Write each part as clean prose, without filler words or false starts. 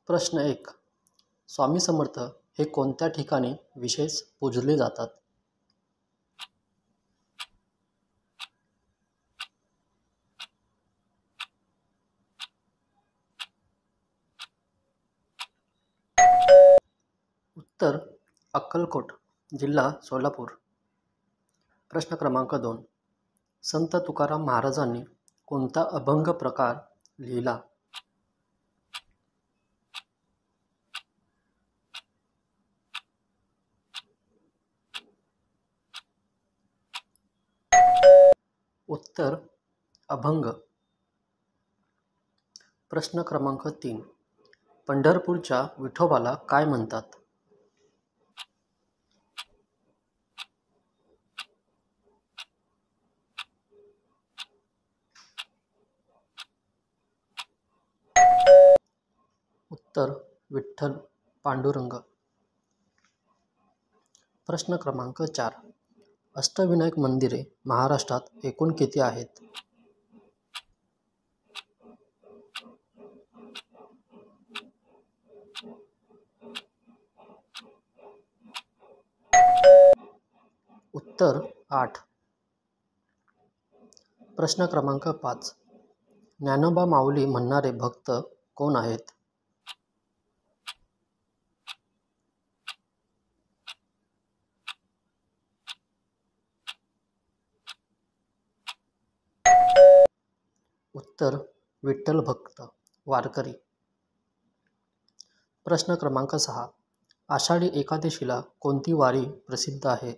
प्रश्न 1. स्वामी समर्थ हे कोणत्या ठिकाणी विशेष पूजले जातात? उत्तर अक्कलकोट, जिल्हा सोलापूर. प्रश्न क्रमांक 2. संत तुकाराम महाराजांनी कोणता अभंग प्रकार लिहिला? उत्तर अभंग. प्रश्न क्रमांक 3. पंढरपूरच्या विठोबाला काय म्हणतात? उत्तर विठ्ठल पांडुरंग. प्रश्न क्रमांक 4. अष्टविनायक मंदिरे महाराष्ट्रात एकूण किती आहेत? उत्तर 8. प्रश्न क्रमांक 5. ज्ञानोबा माऊली म्हणणारे भक्त कोण आहेत? उत्तर विठ्ठल भक्त वारकरी. प्रश्न क्रमांक 6. आषाढी एकादशीला कोणती वारी प्रसिद्ध आहे?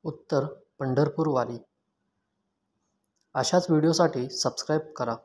उत्तर पंढरपूर वारी. अशाच व्हिडिओसाठी सबस्क्राईब करा.